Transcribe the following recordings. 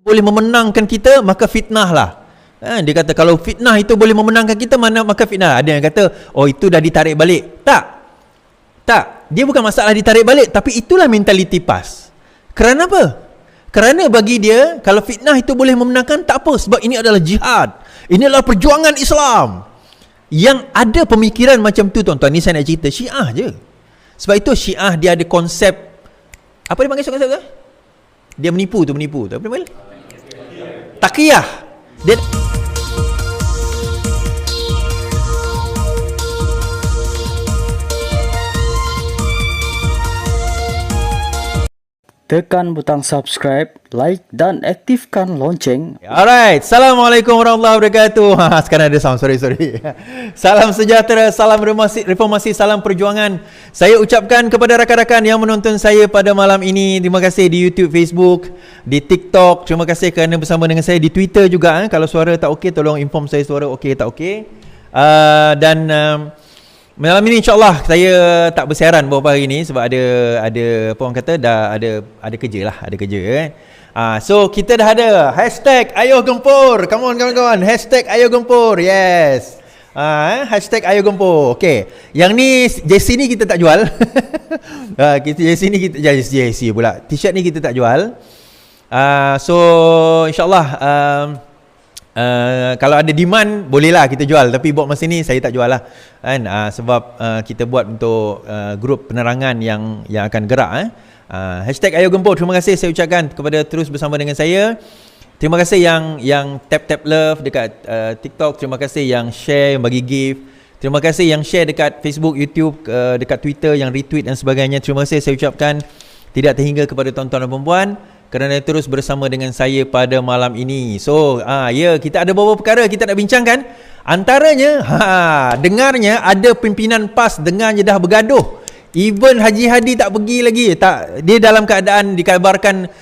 boleh memenangkan kita, maka fitnah lah. Dia kata kalau fitnah itu boleh memenangkan kita, maka fitnah. Ada yang kata, oh itu dah ditarik balik. Tak. Dia bukan masalah ditarik balik, tapi itulah mentaliti PAS. Kerana apa? Kerana bagi dia, kalau fitnah itu boleh memenangkan, tak apa. Sebab ini adalah jihad. Ini adalah perjuangan Islam. Yang ada pemikiran macam tu, tuan-tuan, ni saya nak cerita Syiah je. Sebab itu Syiah dia ada konsep, apa dia panggil konsep tu? Dia menipu tu. Apa dia panggil? Taqiyah. Dia tekan butang subscribe, like dan aktifkan lonceng. Alright, Assalamualaikum warahmatullahi wabarakatuh. Sekarang ada sound, sorry. Salam sejahtera, salam reformasi, salam perjuangan. Saya ucapkan kepada rakan-rakan yang menonton saya pada malam ini. Terima kasih di YouTube, Facebook, di TikTok. Terima kasih kerana bersama dengan saya di Twitter juga. Kalau suara tak okey, tolong inform saya suara okey tak okey. Malam ini insyaAllah saya tak bersiaran beberapa hari ni sebab ada apa orang kata, dah ada kerja kan. So kita dah ada hashtag Ayo Gempur. Come on kawan-kawan, hashtag Ayo Gempur. Yes. Hashtag Ayo Gempur. Okay, yang ni jersey ni kita tak jual. Jersey ni kita jersey pula, t-shirt ni kita tak jual. So insyaAllah kalau ada demand bolehlah kita jual, tapi buat masa ni saya tak jual lah kan, sebab kita buat untuk grup penerangan yang akan gerak. Hashtag Ayo Gempur. Terima kasih saya ucapkan kepada terus bersama dengan saya. Terima kasih yang tap love dekat TikTok. Terima kasih yang share, yang bagi gift. Terima kasih yang share dekat Facebook, YouTube, dekat Twitter, yang retweet dan sebagainya. Terima kasih saya ucapkan tidak terhingga kepada tuan-tuan dan puan-puan kerana terus bersama dengan saya pada malam ini. So, kita ada beberapa perkara kita nak bincangkan. Antaranya, dengarnya ada pimpinan PAS dengarnya dah bergaduh. Even Haji Hadi tak pergi lagi. Dia dalam keadaan dikabarkan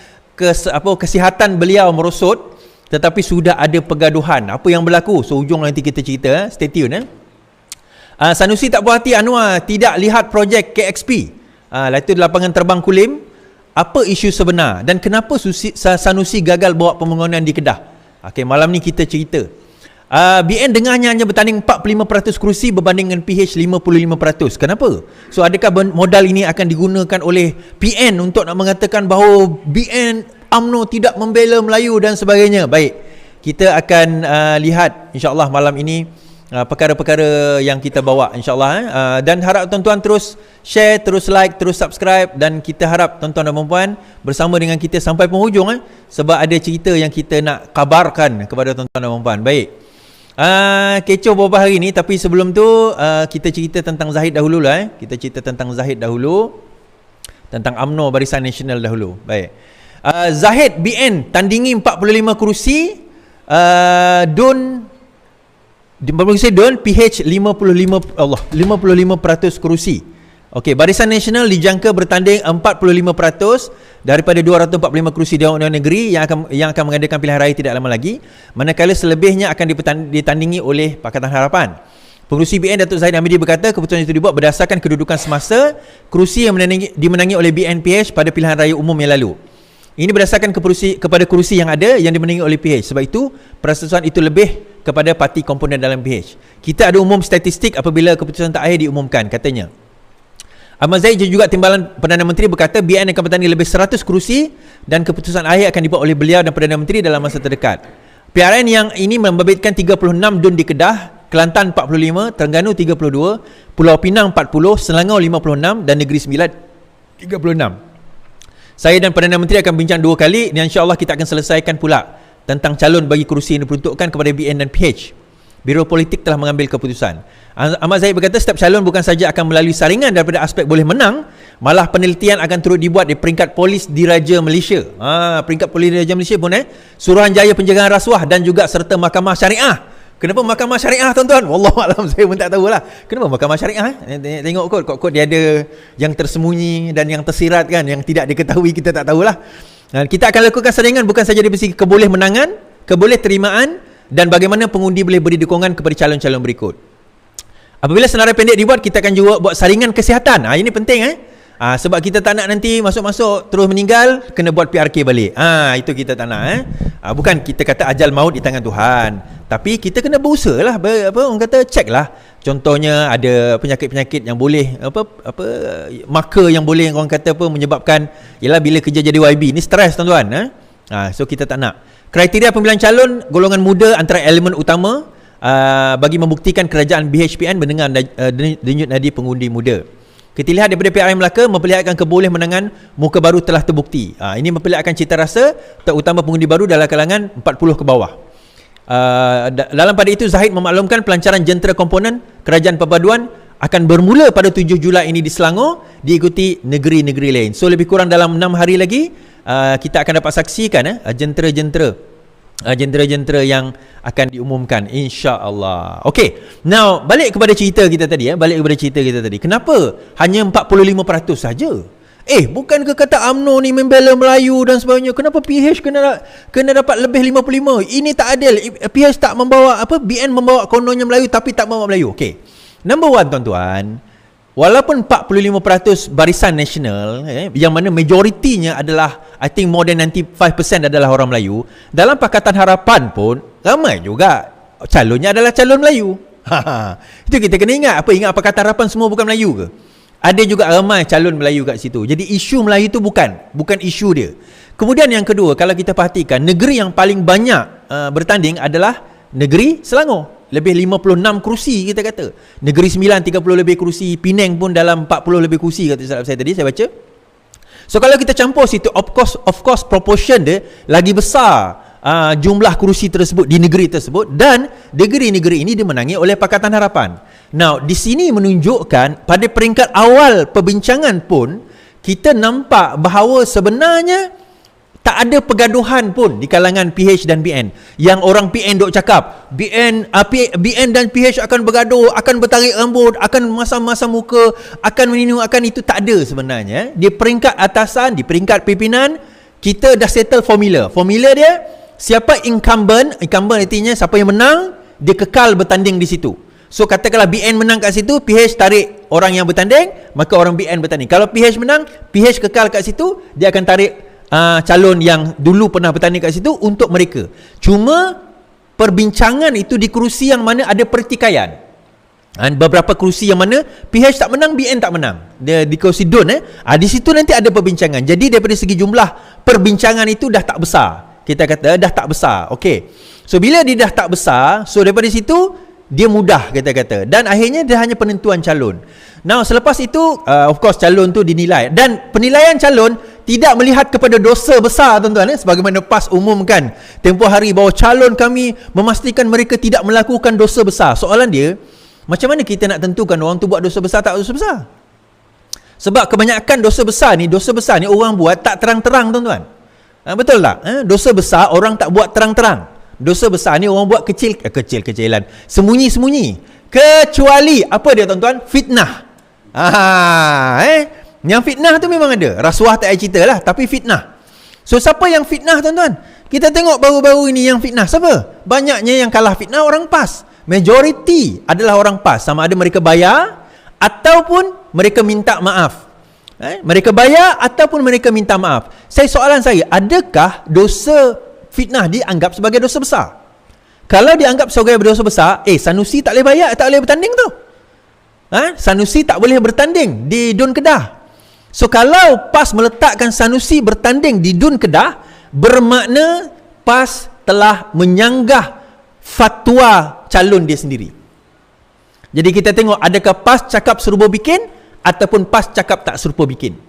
kesihatan beliau merosot, tetapi sudah ada pergaduhan. Apa yang berlaku? So, hujung nanti kita cerita. Stay tune. Sanusi tak puas hati Anwar tidak lihat projek KXP. Itu di lapangan terbang Kulim. Apa isu sebenar dan kenapa Sanusi gagal bawa pembangunan di Kedah? Okey, malam ni kita cerita. BN dengarnya hanya bertanding 45% kerusi berbanding dengan PH 55%. Kenapa? So adakah modal ini akan digunakan oleh PN untuk nak mengatakan bahawa BN UMNO tidak membela Melayu dan sebagainya? Baik, kita akan lihat insya-Allah malam ini perkara-perkara yang kita bawa insya-Allah. Dan harap tuan-tuan terus share, terus like, terus subscribe, dan kita harap tuan-tuan dan puan-puan bersama dengan kita sampai penghujung sebab ada cerita yang kita nak kabarkan kepada tuan-tuan dan puan-puan. Baik. Kecoh beberapa hari ni, tapi sebelum tu kita cerita tentang Zahid dahulu lah. Kita cerita tentang Zahid dahulu. Tentang UMNO Barisan Nasional dahulu. Baik. Zahid BN tandingi 45 kerusi. PH 55% kerusi. Okey, Barisan Nasional dijangka bertanding 45% daripada 245 kerusi Dewan Undangan Negeri yang akan mengadakan pilihan raya tidak lama lagi, manakala selebihnya akan ditandingi oleh Pakatan Harapan. Pengerusi BN Datuk Zahid Hamidi berkata keputusan itu dibuat berdasarkan kedudukan semasa kerusi yang dimenangi oleh BNPH pada pilihan raya umum yang lalu. Ini berdasarkan kepada kerusi yang ada yang dimenangi oleh PH. Sebab itu perasaan itu lebih kepada parti komponen dalam PH. Kita ada umum statistik apabila keputusan terakhir diumumkan, katanya. Ahmad Zahid juga Timbalan Perdana Menteri berkata BN akan bertanding lebih 100 kerusi dan keputusan akhir akan dibuat oleh beliau dan Perdana Menteri dalam masa terdekat. PRN yang ini membabitkan 36 dun di Kedah, Kelantan 45, Terengganu 32, Pulau Pinang 40, Selangor 56 dan Negeri Sembilan 36. Saya dan Perdana Menteri akan bincang 2 kali dan insya-Allah kita akan selesaikan pula tentang calon bagi kerusi yang diperuntukkan kepada BN dan PH. Biro Politik telah mengambil keputusan. Ahmad Zahid berkata setiap calon bukan saja akan melalui saringan daripada aspek boleh menang, malah penelitian akan turut dibuat di peringkat polis diraja Malaysia. Peringkat polis diraja Malaysia pun Suruhanjaya Pencegahan Rasuah dan juga serta Mahkamah Syariah. Kenapa Mahkamah Syariah, tuan-tuan? Wallahualam, saya pun tak tahulah. Kenapa Mahkamah Syariah? Tengok kod dia ada yang tersembunyi dan yang tersirat kan, yang tidak diketahui kita tak tahulah. Kita akan lakukan saringan bukan saja dari segi kebolehmenangan, kebolehterimaan dan bagaimana pengundi boleh beri dukungan kepada calon-calon berikut. Apabila senarai pendek dibuat, kita akan juga buat saringan kesihatan. Ini penting Sebab kita tak nak nanti masuk-masuk terus meninggal kena buat PRK balik. Itu kita tak nak. Bukan kita kata ajal maut di tangan Tuhan, tapi kita kena berusaha lah, orang kata check lah. Contohnya ada penyakit-penyakit yang boleh marker yang boleh orang kata menyebabkan, ialah bila kerja jadi YB ni stres tuan-tuan. So kita tak nak. Kriteria pemilihan calon golongan muda antara elemen utama bagi membuktikan kerajaan BHPN mendengar denyut nadi pengundi muda. Kita lihat daripada PRM Melaka memperlihatkan kebolehan muka baru telah terbukti. Ini memperlihatkan cita rasa terutama pengundi baru dalam kalangan 40 ke bawah. Dalam pada itu Zahid memaklumkan pelancaran jentera komponen kerajaan perpaduan akan bermula pada 7 Julai ini di Selangor, diikuti negeri-negeri lain. So lebih kurang dalam 6 hari lagi kita akan dapat saksikan jentera-jentera yang akan diumumkan, insya-Allah. Okey, now balik kepada cerita kita tadi. Kenapa hanya 45% saja? Bukankah kata UMNO ni membela Melayu dan sebagainya? Kenapa PH kena dapat lebih 55? Ini tak adil. PH tak membawa BN membawa kononnya Melayu tapi tak membawa Melayu. Okey. Number one tuan-tuan, walaupun 45% barisan nasional yang mana majoritinya adalah, I think more than 95% adalah orang Melayu, dalam Pakatan Harapan pun ramai juga calonnya adalah calon Melayu. Itu kita kena ingat. Ingat Pakatan Harapan semua bukan Melayu ke? Ada juga ramai calon Melayu kat situ. Jadi isu Melayu tu bukan isu dia. Kemudian yang kedua, kalau kita perhatikan, negeri yang paling banyak bertanding adalah negeri Selangor. Lebih 56 kerusi kita kata. Negeri Sembilan 30 lebih kerusi, Penang pun dalam 40 lebih kerusi kata saya tadi saya baca. So kalau kita campur situ, of course proportion dia lagi besar jumlah kerusi tersebut di negeri tersebut, dan negeri-negeri ini dimenangi oleh Pakatan Harapan. Now di sini menunjukkan pada peringkat awal perbincangan pun kita nampak bahawa sebenarnya tak ada pergaduhan pun di kalangan PH dan BN. Yang orang PN duk cakap BN dan PH akan bergaduh, akan bertarik rambut, akan masam-masam muka, akan meninung, akan itu, tak ada sebenarnya. Di peringkat atasan, di peringkat pimpinan, kita dah settle formula. Formula dia, siapa incumbent artinya siapa yang menang, dia kekal bertanding di situ. So katakanlah BN menang kat situ, PH tarik orang yang bertanding, maka orang BN bertanding. Kalau PH menang, PH kekal kat situ, dia akan tarik calon yang dulu pernah bertanding kat situ untuk mereka. Cuma perbincangan itu di kerusi yang mana ada pertikaian. Beberapa kerusi yang mana PH tak menang, BN tak menang. Dia di kerusi DUN di situ nanti ada perbincangan. Jadi daripada segi jumlah perbincangan itu dah tak besar. Kita kata dah tak besar. Okey. So bila dia dah tak besar, so daripada situ dia mudah kita kata, dan akhirnya dia hanya penentuan calon. Now selepas itu of course calon tu dinilai, dan penilaian calon tidak melihat kepada dosa besar tuan-tuan, sebagaimana PAS umumkan tempoh hari bahawa calon kami memastikan mereka tidak melakukan dosa besar. Soalan dia, macam mana kita nak tentukan orang tu buat dosa besar tak dosa besar? Sebab kebanyakan dosa besar ni orang buat tak terang-terang tuan-tuan. Betul tak? Dosa besar orang tak buat terang-terang. Dosa besar ni orang buat kecil-kecilan, sembunyi-sembunyi. Kecuali apa dia tuan-tuan? Fitnah. Yang fitnah tu memang ada. Rasuah tak ada cerita lah, tapi fitnah. So siapa yang fitnah tuan-tuan? Kita tengok baru-baru ini yang fitnah siapa? Banyaknya yang kalah fitnah orang PAS. Majority adalah orang PAS. Sama ada mereka bayar ataupun mereka minta maaf. Mereka bayar ataupun mereka minta maaf. Soalan saya, adakah dosa fitnah dianggap sebagai dosa besar? Kalau dianggap sebagai dosa besar, Sanusi tak boleh bayar, tak boleh bertanding tu. Sanusi tak boleh bertanding di DUN Kedah. So kalau PAS meletakkan Sanusi bertanding di DUN Kedah, bermakna PAS telah menyanggah fatwa calon dia sendiri. Jadi kita tengok, adakah PAS cakap serupa bikin ataupun PAS cakap tak serupa bikin.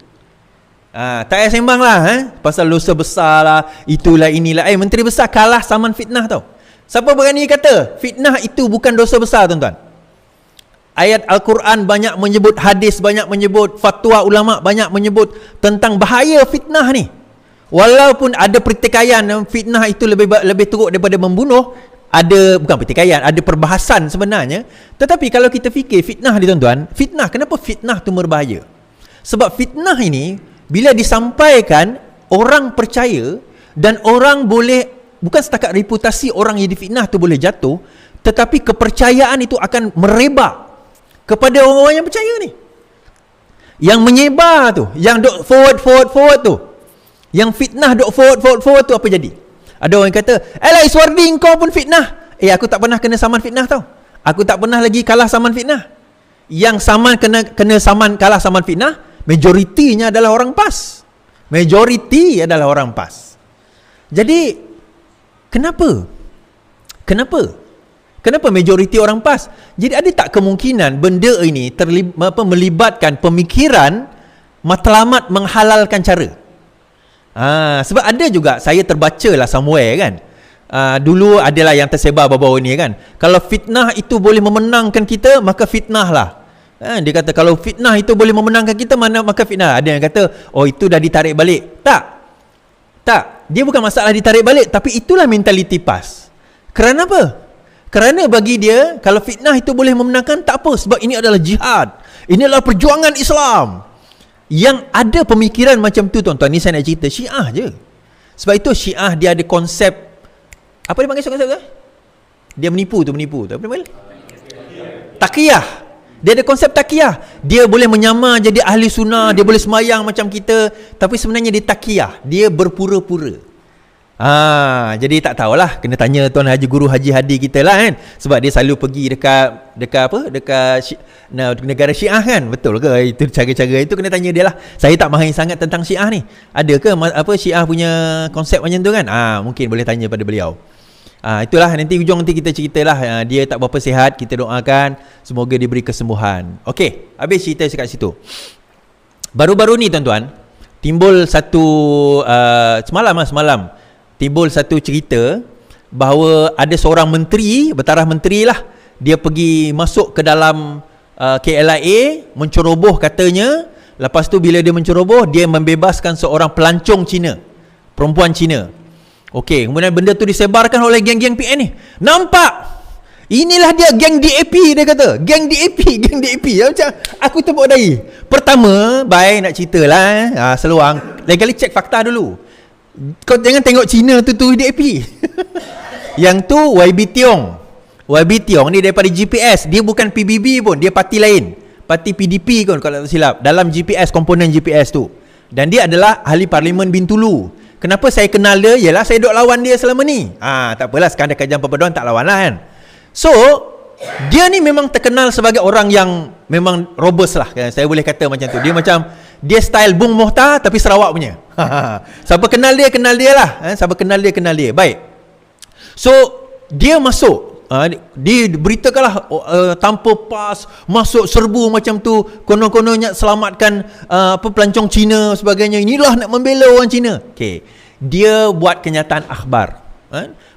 Tak payah sembang lah pasal dosa besar lah, itulah inilah. Menteri besar kalah saman fitnah tau. Siapa berani kata fitnah itu bukan dosa besar tuan-tuan? Ayat Al-Quran banyak menyebut, hadis banyak menyebut, fatwa ulama banyak menyebut tentang bahaya fitnah ni. Walaupun ada pertikaian, fitnah itu lebih teruk daripada membunuh. Ada, bukan pertikaian, ada perbahasan sebenarnya. Tetapi kalau kita fikir fitnah ni tuan-tuan, fitnah, kenapa fitnah tu berbahaya? Sebab fitnah ini bila disampaikan, orang percaya, dan orang boleh, bukan setakat reputasi orang yang difitnah tu boleh jatuh, tetapi kepercayaan itu akan merebak kepada orang-orang yang percaya ni. Yang menyebar tu, yang duk forward tu, yang fitnah duk forward tu, apa jadi? Ada orang kata, Iswardi kau pun fitnah. Aku tak pernah kena saman fitnah tau. Aku tak pernah lagi kalah saman fitnah. Yang saman kena saman kalah saman fitnah, majoritinya adalah orang PAS. Majoriti adalah orang PAS. Jadi Kenapa majoriti orang PAS? Jadi ada tak kemungkinan benda ini melibatkan pemikiran matlamat menghalalkan cara? Sebab ada juga, saya terbaca lah somewhere kan. Dulu adalah yang tersebar baru-baru ni kan. Kalau fitnah itu boleh memenangkan kita, maka fitnah lah. Dia kata kalau fitnah itu boleh memenangkan kita, maka fitnah. Ada yang kata, itu dah ditarik balik. Tak. Dia bukan masalah ditarik balik, tapi itulah mentaliti PAS. Kerana apa? Kerana bagi dia, kalau fitnah itu boleh memenangkan, tak apa, sebab ini adalah jihad. Ini adalah perjuangan Islam. Yang ada pemikiran macam tu, tuan-tuan, ni saya nak cerita Syiah je. Sebab itu Syiah dia ada konsep, apa dia panggil konsep tu? Dia menipu tu. Apa dia panggil? Taqiyah. Dia ada konsep taqiyah. Dia boleh menyamar jadi ahli sunnah, dia boleh semayang macam kita, tapi sebenarnya dia taqiyah. Dia berpura-pura. Jadi tak tahulah, kena tanya Tuan Haji Guru Haji Hadi kita lah kan. Sebab dia selalu pergi dekat negara Syiah kan. Betul ke itu cara-cara itu? Kena tanya dia lah. Saya tak mahir sangat tentang Syiah ni. Ada ke Syiah punya konsep macam tu kan? Mungkin boleh tanya pada beliau. Itulah, nanti hujung nanti kita ceritalah. Dia tak berapa sihat, kita doakan semoga diberi kesembuhan. Okey, habis cerita dekat situ. Baru-baru ni tuan-tuan, timbul satu semalam timbul satu cerita bahawa ada seorang menteri, bertaraf menteri lah, dia pergi masuk ke dalam KLIA, menceroboh katanya. Lepas tu bila dia menceroboh, dia membebaskan seorang pelancong Cina, perempuan Cina. Okey, kemudian benda tu disebarkan oleh geng-geng PN ni. Nampak? Inilah dia geng DAP, dia kata. Geng DAP. Macam aku tepuk dahi. Pertama, baik nak ceritalah, seluang. Legali check fakta dulu. Kau jangan tengok Cina tu DAP. Yang tu YB Tiong ni daripada GPS. Dia bukan PBB pun, dia parti lain, parti PDP kan kalau tak silap, dalam GPS, komponen GPS tu. Dan dia adalah ahli parlimen Bintulu. Kenapa saya kenal dia? Yalah saya duk lawan dia selama ni. Tak apalah, sekarang dekat Jam Perpaduan tak lawan lah kan. So dia ni memang terkenal sebagai orang yang memang robust lah kan? Saya boleh kata macam tu. Dia style Bung Mohtar tapi Sarawak punya. Siapa kenal dia lah. Siapa kenal dia. Baik. So dia masuk, diberitakanlah tanpa pas, masuk serbu macam tu, konon-kononnya selamatkan pelancong Cina sebagainya. Inilah nak membela orang Cina. Okey. Dia buat kenyataan akhbar.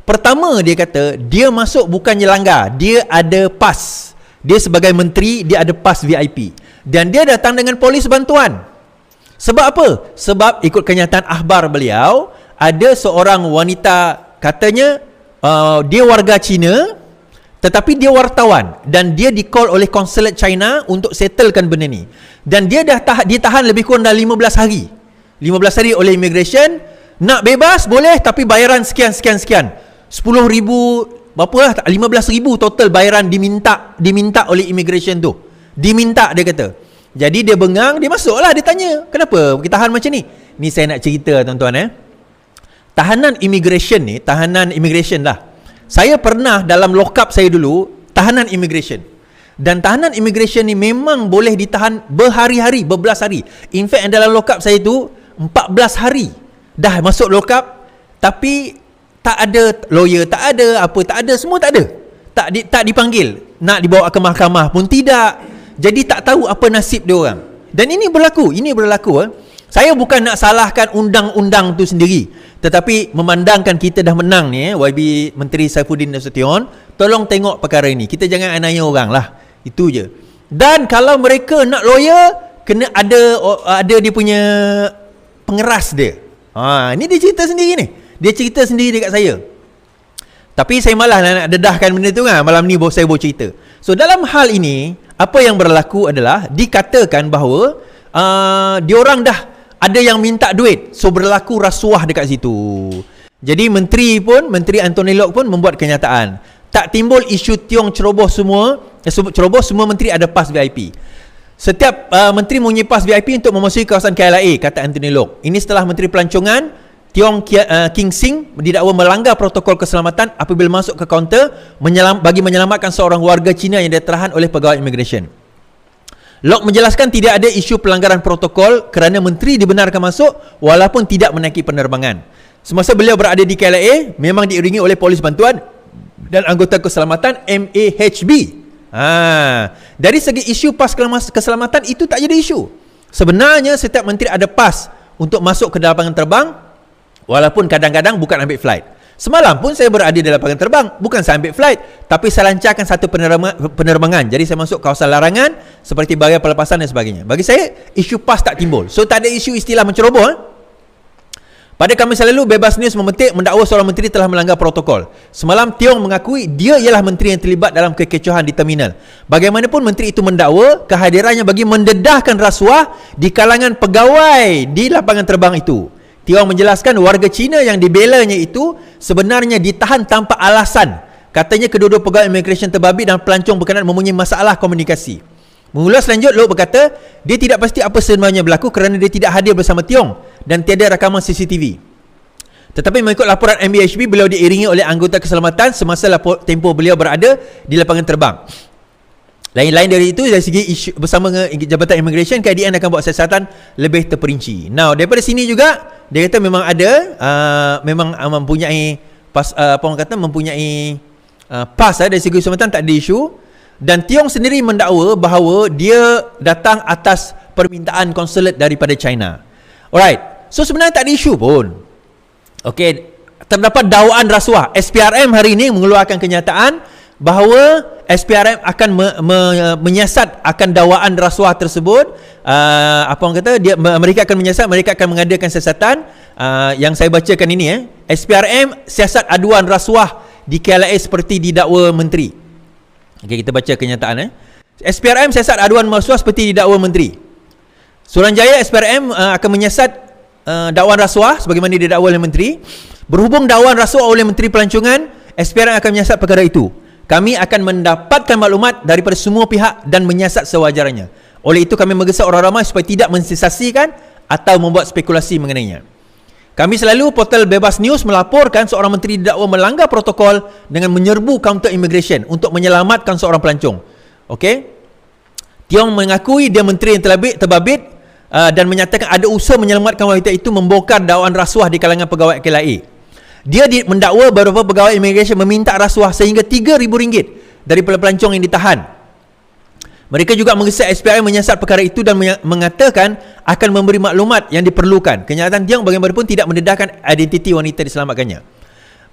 Pertama dia kata dia masuk bukannya langgar, dia ada pas. Dia sebagai menteri, dia ada pas VIP. Dan dia datang dengan polis bantuan. Sebab apa? Sebab ikut kenyataan akhbar beliau, ada seorang wanita, katanya dia warga Cina tetapi dia wartawan, dan dia di-call oleh konsulat China untuk settlekan benda ni. Dan dia dah ditahan lebih kurang dah 15 hari. 15 hari oleh immigration. Nak bebas boleh, tapi bayaran sekian. 10,000 berapa lah, 15,000 total bayaran diminta oleh immigration tu. Diminta, dia kata. Jadi dia bengang, dia masuklah, dia tanya, kenapa kita tahan macam ni? Ni saya nak cerita tuan-tuan. Tahanan immigration lah. Saya pernah dalam lock-up saya dulu, tahanan immigration. Dan tahanan immigration ni memang boleh ditahan berhari-hari, berbelas hari. In fact dalam lock-up saya tu 14 hari dah masuk lock-up, tapi tak ada lawyer, tak ada apa, tak ada, semua tak ada. Tak dipanggil, nak dibawa ke mahkamah pun tidak. Jadi tak tahu apa nasib dia orang. Dan ini berlaku. Saya bukan nak salahkan undang-undang tu sendiri, tetapi memandangkan kita dah menang ni, YB Menteri Saifuddin Nasution, tolong tengok perkara ini. Kita jangan anaya orang lah. Itu je. Dan kalau mereka nak lawyer, kena ada dia punya pengeras dia. Ini dia cerita sendiri ni. Dia cerita sendiri dekat saya. Tapi saya malah nak dedahkan benda tu kan. Malam ni saya bawa cerita. So dalam hal ini, apa yang berlaku adalah dikatakan bahawa diorang dah ada yang minta duit. So berlaku rasuah dekat situ. Jadi Menteri Anthony Locke pun membuat kenyataan. Tak timbul isu Tiong ceroboh semua menteri ada pas VIP. Setiap menteri mempunyai pas VIP untuk memasuki kawasan KLIA, kata Anthony Loke. Ini setelah Menteri Pelancongan Tiong King Sing didakwa melanggar protokol keselamatan apabila masuk ke kaunter bagi menyelamatkan seorang warga Cina yang ditahan oleh pegawai immigration. Loke menjelaskan tidak ada isu pelanggaran protokol kerana menteri dibenarkan masuk walaupun tidak menaiki penerbangan. Semasa beliau berada di KLIA, memang diiringi oleh polis bantuan dan anggota keselamatan MAHB. Dari segi isu pas keselamatan itu tak jadi isu. Sebenarnya setiap menteri ada pas untuk masuk ke lapangan terbang, walaupun kadang-kadang bukan ambil flight. Semalam pun saya berada di lapangan terbang, bukan saya ambil flight, tapi saya lancarkan satu penerbangan. Jadi saya masuk kawasan larangan seperti bagai pelepasan dan sebagainya. Bagi saya isu pas tak timbul. So tak ada isu istilah menceroboh. Pada Khamis lalu, Bebas News memetik mendakwa seorang menteri telah melanggar protokol. Semalam, Tiong mengakui dia ialah menteri yang terlibat dalam kekecohan di terminal. Bagaimanapun, menteri itu mendakwa kehadirannya bagi mendedahkan rasuah di kalangan pegawai di lapangan terbang itu. Tiong menjelaskan warga Cina yang dibelanya itu sebenarnya ditahan tanpa alasan. Katanya kedua-dua pegawai immigration terbabit dan pelancong berkenaan mempunyai masalah komunikasi. Mengulas lanjut, Loke berkata dia tidak pasti apa sebenarnya berlaku kerana dia tidak hadir bersama Tiong dan tiada rakaman CCTV. Tetapi mengikut laporan MAHB, beliau diiringi oleh anggota keselamatan semasa tempoh beliau berada di lapangan terbang. Lain-lain dari itu, dari segi isu bersama Jabatan Immigration, KDN akan buat siasatan lebih terperinci. Now, daripada sini juga dia kata memang ada memang mempunyai pas mempunyai pas dari segi keselamatan tak ada isu. Dan Tiong sendiri mendakwa bahawa dia datang atas permintaan konsulat daripada China. Alright, so sebenarnya tak ada isu pun. Okey, terdapat dakwaan rasuah. SPRM hari ini mengeluarkan kenyataan bahawa SPRM akan menyiasat akan dakwaan rasuah tersebut. Mereka akan menyiasat, mereka akan mengadakan siasatan. Yang saya bacakan ini, SPRM siasat aduan rasuah di KLIA seperti didakwa menteri. Okay, kita baca kenyataan. SPRM siasat aduan rasuah seperti didakwa menteri. Suruhanjaya SPRM akan menyiasat dakwaan rasuah sebagaimana didakwa oleh menteri. Berhubung dakwaan rasuah oleh Menteri Pelancongan, SPRM akan menyiasat perkara itu. Kami akan mendapatkan maklumat daripada semua pihak dan menyiasat sewajarnya. Oleh itu kami menggesa orang ramai supaya tidak mensensasikan atau membuat spekulasi mengenainya. Kami selalu, portal Bebas News melaporkan seorang menteri didakwa melanggar protokol dengan menyerbu kaunter immigration untuk menyelamatkan seorang pelancong. Okey. Tiong mengakui dia menteri yang terbabit dan menyatakan ada usaha menyelamatkan wanita itu membongkar dakwaan rasuah di kalangan pegawai KLIA. Dia mendakwa beberapa pegawai immigration meminta rasuah sehingga RM3,000 dari pelancong yang ditahan. Mereka juga menggesa SPRM menyiasat perkara itu dan mengatakan akan memberi maklumat yang diperlukan. Kenyataan Tiong bagaimanapun tidak mendedahkan identiti wanita diselamatkannya.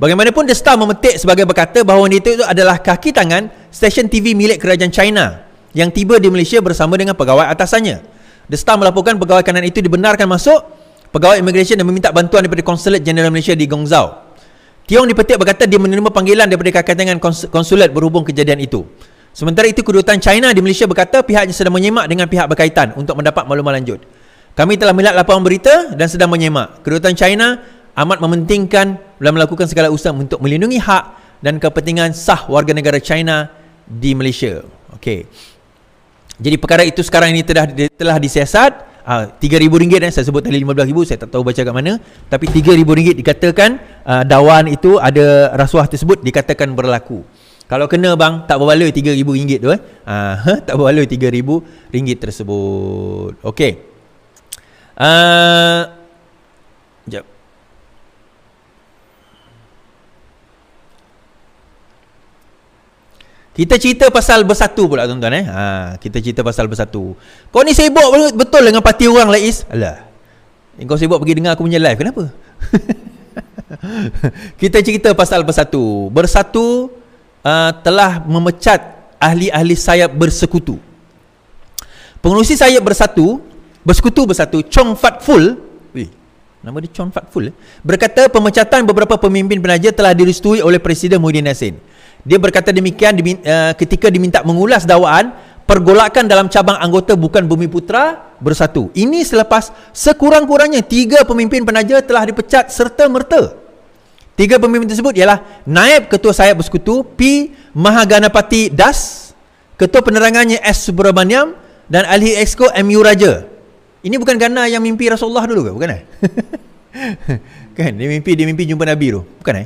Bagaimanapun, The Star memetik sebagai berkata bahawa wanita itu adalah kaki tangan stesen TV milik kerajaan China yang tiba di Malaysia bersama dengan pegawai atasannya. The Star melaporkan pegawai kanan itu dibenarkan masuk pegawai immigration dan meminta bantuan daripada Konsulat Jeneral Malaysia di Guangzhou. Tiong dipetik berkata dia menerima panggilan daripada kaki tangan konsulat berhubung kejadian itu. Sementara itu, kedutaan China di Malaysia berkata pihaknya sedang menyemak dengan pihak berkaitan untuk mendapat maklumat lanjut. Kami telah melihat laporan berita dan sedang menyemak. Kedutaan China amat mementingkan dan melakukan segala usaha untuk melindungi hak dan kepentingan sah warga negara China di Malaysia. Okey. Jadi perkara itu sekarang ini telah disiasat. RM3,000 saya sebut tadi RM15,000, saya tak tahu baca kat mana, tapi RM3,000 dikatakan dakwaan itu ada rasuah tersebut dikatakan berlaku. Kalau kena bang, tak berbaloi RM3,000 tu tak berbaloi RM3,000 tersebut. Okey. Sekejap. Kita cerita pasal bersatu pula tuan-tuan. Kita cerita pasal bersatu. Kau ni sibuk betul dengan parti orang Lais. Alah. Kau sibuk pergi dengar aku punya live. Kenapa? Kita cerita pasal bersatu. Bersatu telah memecat ahli-ahli sayap bersekutu. Pengerusi sayap bersekutu bersatu, Chong Fat Ful, nama dia Chong Fat Ful, berkata pemecatan beberapa pemimpin penaja telah direstui oleh Presiden Muhyiddin Yassin. Dia berkata demikian ketika diminta mengulas dakwaan pergolakan dalam cabang anggota Bukan Bumi Putra Bersatu. Ini selepas sekurang-kurangnya 3 pemimpin penaja telah dipecat serta-merta. 3 pemimpin tersebut ialah Naib Ketua Sayap Bersekutu P. Mahaganapati Das, Ketua Penerangannya S. Subramaniam, dan ahli exco MU Raja. Ini bukan Gana yang mimpi Rasulullah dulu ke? Bukan kan dia mimpi jumpa Nabi tu, bukan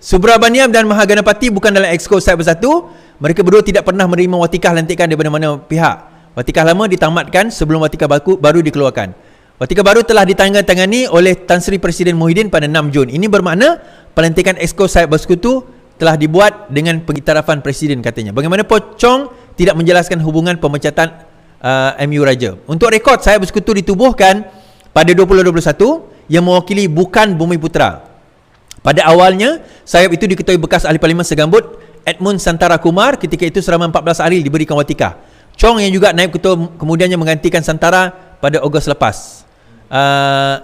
Subrabaniam dan Mahaganapati bukan dalam exco Syed Bersatu. Mereka berdua tidak pernah menerima watikah lantikan daripada mana pihak. Watikah lama ditamatkan sebelum watikah baru dikeluarkan. Watikah baru telah ditandatangani oleh Tan Sri Presiden Muhyiddin pada 6 Jun. Ini bermakna pelantikan exco Syed Bersekutu telah dibuat dengan pengiktirafan Presiden katanya. Bagaimanapun Chong tidak menjelaskan hubungan pemecatan MU Raja. Untuk rekod, Syed Bersekutu ditubuhkan pada 2021 yang mewakili bukan Bumiputra. Pada awalnya, sayap itu diketahui bekas ahli parlimen segambut Edmund Santara Kumar. Ketika itu selama 14 hari diberikan watikah. Chong yang juga naib ketua kemudiannya menggantikan Santara pada Ogos lepas.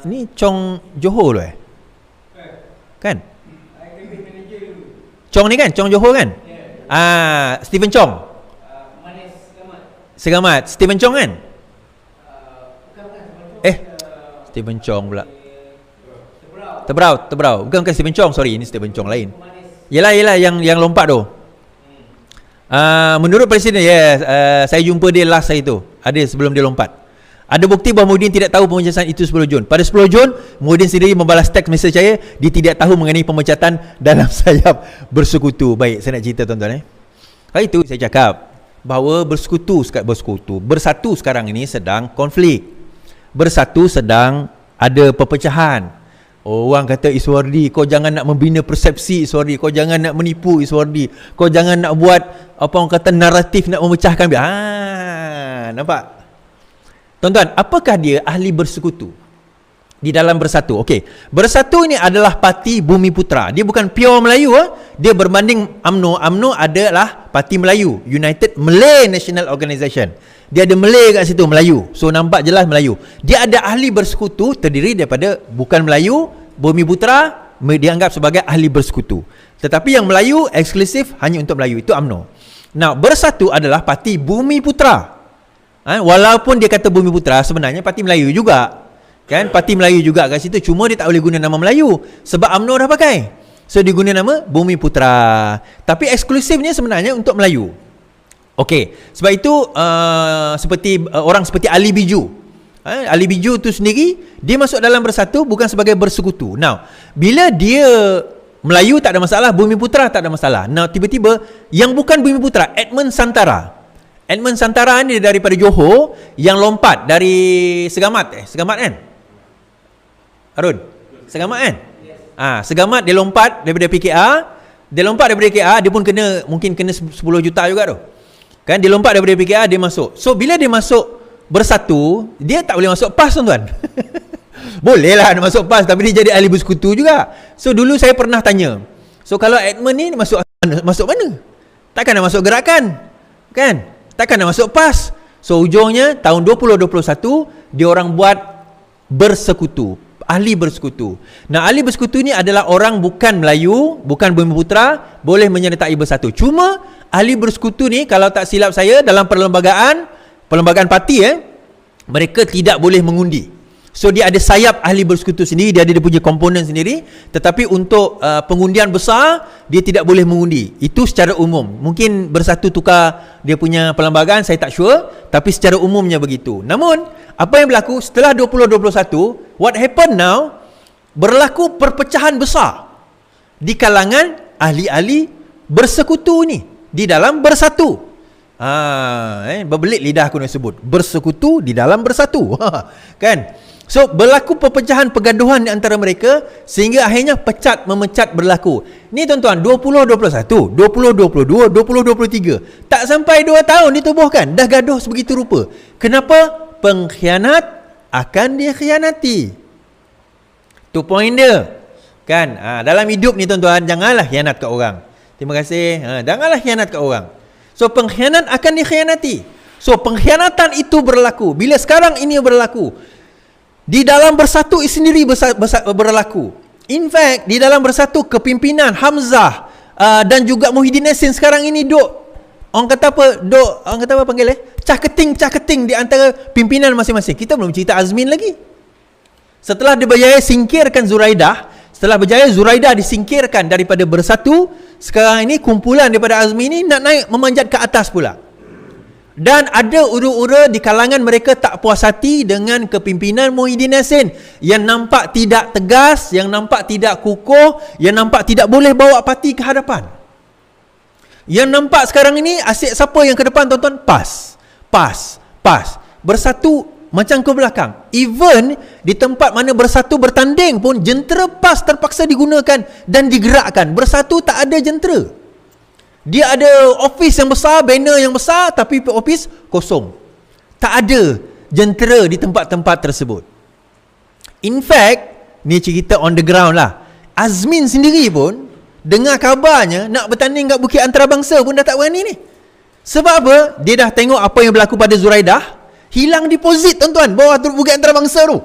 Ni Chong Johor loh kan? Chong ni kan? Chong Johor kan? Stephen Chong Segamat. Stephen Chong kan? Stephen Chong pula. Tebrau. Bukan Stephen Chong, sorry, ini Stephen Chong lain. Yelah yang lompat tu. Menurut Presiden, saya jumpa dia last hari tu. Ada sebelum dia lompat. Ada bukti bahawa Muhyiddin tidak tahu pemecatan itu 10 Jun. Pada 10 Jun, Muhyiddin sendiri membalas teks mesej saya, dia tidak tahu mengenai pemecatan dalam sayap Bersekutu. Baik, saya nak cerita tuan-tuan. Hari itu saya cakap bahawa Bersatu sekarang ini sedang konflik. Bersatu sedang ada perpecahan. Orang kata Iswardi, kau jangan nak membina persepsi Iswardi, kau jangan nak menipu Iswardi, kau jangan nak buat apa orang kata naratif nak memecahkan. Nampak? Tuan-tuan, apakah dia ahli bersekutu di dalam Bersatu? Okey, Bersatu ini adalah parti Bumiputra. Dia bukan pure Melayu. Dia berbanding UMNO. UMNO adalah parti Melayu, United Malay National Organisation. Dia ada Malay kat situ, Melayu. So nampak jelas Melayu. Dia ada ahli bersekutu terdiri daripada bukan Melayu, Bumiputra dianggap sebagai ahli bersekutu. Tetapi yang Melayu eksklusif hanya untuk Melayu, itu UMNO. Nah, Bersatu adalah parti Bumiputra. Walaupun dia kata Bumiputra, sebenarnya parti Melayu juga. Kan, parti Melayu juga kat situ, cuma dia tak boleh guna nama Melayu sebab UMNO dah pakai. So dia guna nama Bumiputra. Tapi eksklusifnya sebenarnya untuk Melayu. Okey, sebab itu orang seperti Ali Biju. Ali Biju tu sendiri dia masuk dalam Bersatu bukan sebagai bersekutu. Now, bila dia Melayu tak ada masalah, Bumiputra tak ada masalah. Now, tiba-tiba yang bukan Bumiputra, Edmund Santara. Edmund Santara ni daripada Johor yang lompat dari Segamat kan? Arun, Segamat kan? Segamat dia lompat daripada PKR. Dia pun mungkin kena 10 juta juga tu. Kan, dia lompat daripada PKR, dia masuk. So bila dia masuk Bersatu, dia tak boleh masuk PAS, tuan-tuan. Boleh lah dia masuk PAS, tapi dia jadi ahli bersekutu juga. So dulu saya pernah tanya, so kalau Edmund ni masuk mana? Takkan nak masuk gerakan? Kan? Takkan nak masuk PAS? So ujungnya tahun 2021 dia orang buat bersekutu, ahli bersekutu. Nah, ahli bersekutu ni adalah orang bukan Melayu, bukan Bumiputra, boleh menyertai Bersatu. Cuma ahli bersekutu ni kalau tak silap saya dalam perlembagaan parti mereka tidak boleh mengundi. So dia ada sayap ahli bersekutu sendiri, dia ada dia punya komponen sendiri, tetapi untuk pengundian besar dia tidak boleh mengundi. Itu secara umum. Mungkin Bersatu tukar dia punya perlembagaan, saya tak sure, tapi secara umumnya begitu. Namun apa yang berlaku setelah 2021, what happened now, berlaku perpecahan besar di kalangan ahli-ahli bersekutu ni di dalam Bersatu. Berbelit lidah aku nak sebut bersekutu di dalam Bersatu. Kan? So berlaku perpecahan, pergaduhan di antara mereka sehingga akhirnya memecat berlaku. Ni tuan-tuan, 2021, 2022, 2023, tak sampai 2 tahun ditubuhkan dah gaduh sebegitu rupa. Kenapa? Pengkhianat akan dikhianati. Tu point dia. Kan? Dalam hidup ni tuan-tuan, janganlah khianat kat orang. Terima kasih. Janganlah khianat kat orang. So pengkhianat akan dikhianati. So pengkhianatan itu berlaku. Bila sekarang ini berlaku, di dalam Bersatu sendiri berlaku. In fact, di dalam Bersatu kepimpinan Hamzah dan juga Muhyiddin Yassin sekarang ini orang kata apa panggil cah-keting di antara pimpinan masing-masing. Kita belum cerita Azmin lagi. Setelah dia berjaya singkirkan Zuraidah, disingkirkan daripada Bersatu, sekarang ini kumpulan daripada Azmi ini nak naik memanjat ke atas pula. Dan ada ura-ura di kalangan mereka tak puas hati dengan kepimpinan Muhyiddin Yassin yang nampak tidak tegas, yang nampak tidak kukuh, yang nampak tidak boleh bawa parti ke hadapan. Yang nampak sekarang ini asyik siapa yang ke depan tuan-tuan? PAS. Bersatu macam ke belakang. Even di tempat mana Bersatu bertanding pun jentera PAS terpaksa digunakan dan digerakkan. Bersatu tak ada jentera. Dia ada office yang besar, banner yang besar, tapi office kosong. Tak ada jentera di tempat-tempat tersebut. In fact, ni cerita on the ground lah. Azmin sendiri pun dengar kabarnya nak bertanding kat Bukit Antarabangsa pun dah tak berani ni. Sebab apa? Dia dah tengok apa yang berlaku pada Zuraidah. Hilang deposit tuan-tuan bawah Bukit Antarabangsa tu.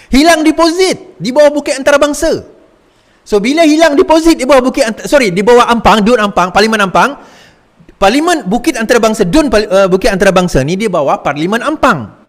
Hilang deposit di bawah Bukit Antarabangsa. So bila hilang deposit di bawah di bawah Ampang, Dun Ampang, Parlimen Ampang, Parlimen Bukit Antarabangsa, Bukit Antarabangsa ni di bawah Parlimen Ampang.